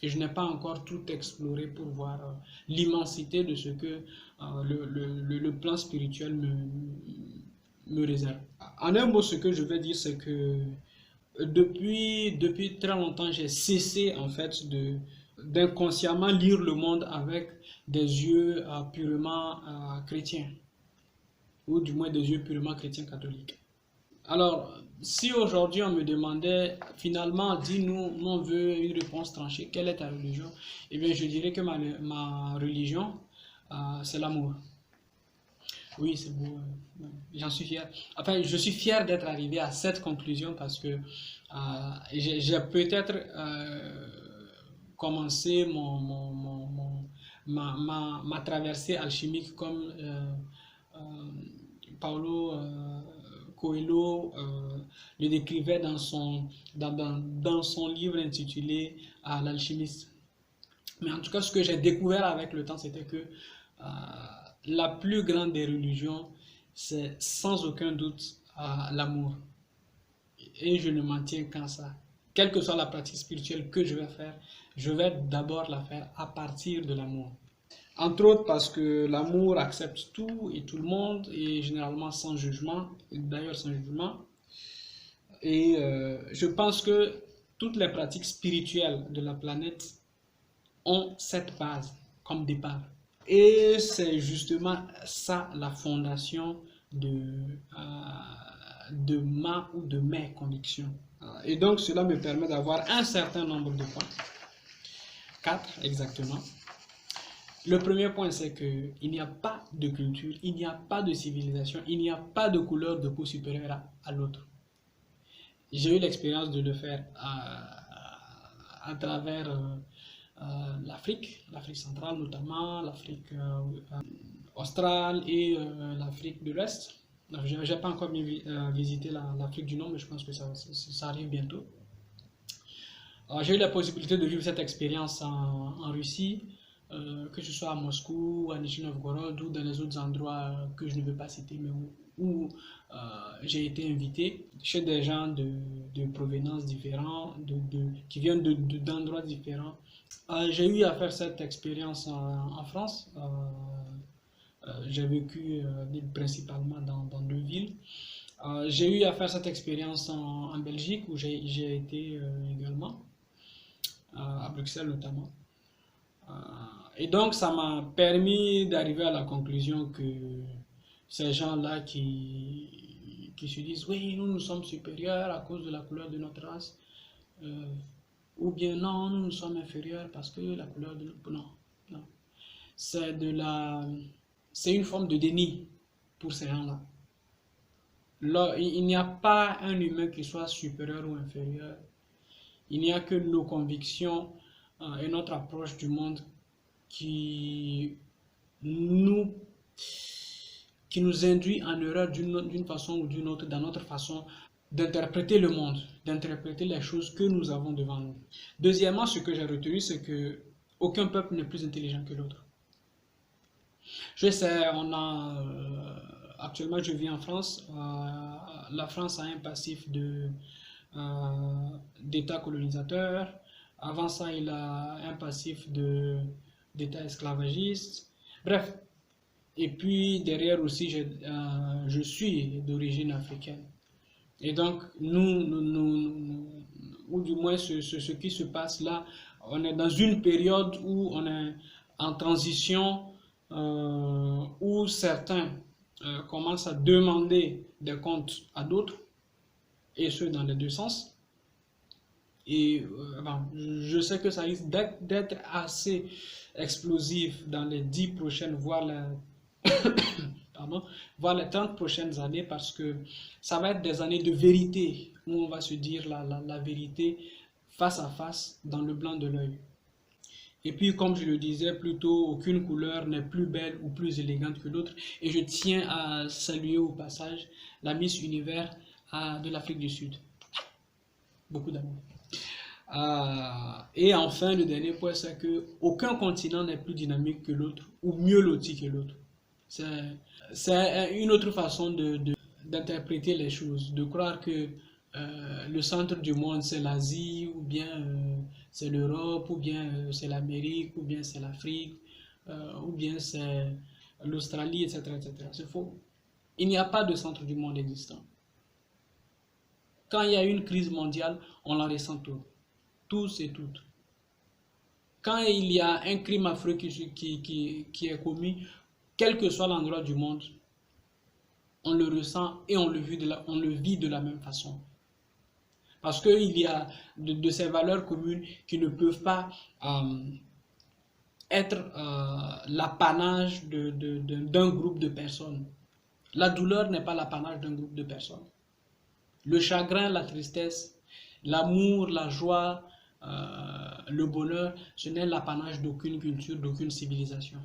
Et je n'ai pas encore tout exploré pour voir l'immensité de ce que le plan spirituel me réserve. En un mot, ce que je veux dire, c'est que depuis très longtemps, j'ai cessé en fait d'inconsciemment lire le monde avec des yeux purement chrétiens, ou du moins des yeux purement chrétiens catholiques. Alors, si aujourd'hui on me demandait, finalement, dis-nous, nous on veut une réponse tranchée, quelle est ta religion? Eh bien, je dirais que ma religion, c'est l'amour. Oui, c'est beau. J'en suis fier. Enfin, je suis fier d'être arrivé à cette conclusion parce que j'ai peut-être commencé ma traversée alchimique comme euh, Paulo Coelho le décrivait dans son livre intitulé L'alchimiste. Mais en tout cas, ce que j'ai découvert avec le temps, c'était que la plus grande des religions, c'est sans aucun doute l'amour. Et je ne m'en tiens qu'à ça. Quelle que soit la pratique spirituelle que je vais faire, je vais d'abord la faire à partir de l'amour. Entre autres parce que l'amour accepte tout et tout le monde, et généralement sans jugement, d'ailleurs sans jugement. Et je pense que toutes les pratiques spirituelles de la planète ont cette base comme départ. Et c'est justement ça la fondation de ma ou de mes convictions. Et donc cela me permet d'avoir un certain nombre de points. 4 exactement. Le premier point, c'est qu'il n'y a pas de culture, il n'y a pas de civilisation, il n'y a pas de couleur de peau supérieure à l'autre. J'ai eu l'expérience de le faire à travers l'Afrique centrale notamment, l'Afrique australe et l'Afrique de l'Ouest. Je n'ai pas encore visité l'Afrique du Nord, mais je pense que ça arrive bientôt. J'ai eu la possibilité de vivre cette expérience en Russie, que ce soit à Moscou, à Nizhny Novgorod ou dans les autres endroits que je ne veux pas citer, mais où j'ai été invité chez des gens de provenance différents, qui viennent d'endroits différents. J'ai eu à faire cette expérience en France. J'ai vécu principalement dans 2 villes. J'ai eu à faire cette expérience en Belgique où j'ai été également, à Bruxelles notamment. Et donc ça m'a permis d'arriver à la conclusion que ces gens-là qui se disent oui, nous sommes supérieurs à cause de la couleur de notre race, ou bien non, nous sommes inférieurs parce que la couleur de notre... Non, non. C'est une forme de déni pour ces gens-là. Là, il n'y a pas un humain qui soit supérieur ou inférieur. Il n'y a que nos convictions et notre approche du monde qui nous induit en erreur d'une façon ou d'une autre dans notre façon d'interpréter le monde, d'interpréter les choses que nous avons devant nous. Deuxièmement, ce que j'ai retenu, c'est que aucun peuple n'est plus intelligent que l'autre. Je sais, actuellement je vis en France. La France a un passif d'État colonisateur. Avant ça, il a un passif d'État esclavagiste. Bref. Et puis derrière aussi, je suis d'origine africaine. Et donc, ou du moins ce qui se passe là, on est dans une période où on est en transition, où certains commencent à demander des comptes à d'autres, et ce dans les deux sens. Et je sais que ça risque d'être assez explosif dans les 10 prochaines, voire les 30 prochaines années, parce que ça va être des années de vérité, où on va se dire la vérité face à face dans le blanc de l'œil. Et puis, comme je le disais plus tôt, aucune couleur n'est plus belle ou plus élégante que l'autre. Et je tiens à saluer au passage la Miss Univers de l'Afrique du Sud. Beaucoup d'amour. Et enfin, le dernier point, c'est qu'aucun continent n'est plus dynamique que l'autre ou mieux loti que l'autre. C'est une autre façon d'interpréter les choses, de croire que le centre du monde c'est l'Asie ou bien c'est l'Europe, ou bien c'est l'Amérique, ou bien c'est l'Afrique, ou bien c'est l'Australie, etc., etc. C'est faux. Il n'y a pas de centre du monde existant. Quand il y a une crise mondiale, on la ressent tous et toutes. Quand il y a un crime affreux qui est commis, quel que soit l'endroit du monde, on le ressent et on le vit de la même façon. Parce qu'il y a de ces valeurs communes qui ne peuvent pas être l'apanage d'un groupe de personnes. La douleur n'est pas l'apanage d'un groupe de personnes. Le chagrin, la tristesse, l'amour, la joie, le bonheur, ce n'est l'apanage d'aucune culture, d'aucune civilisation.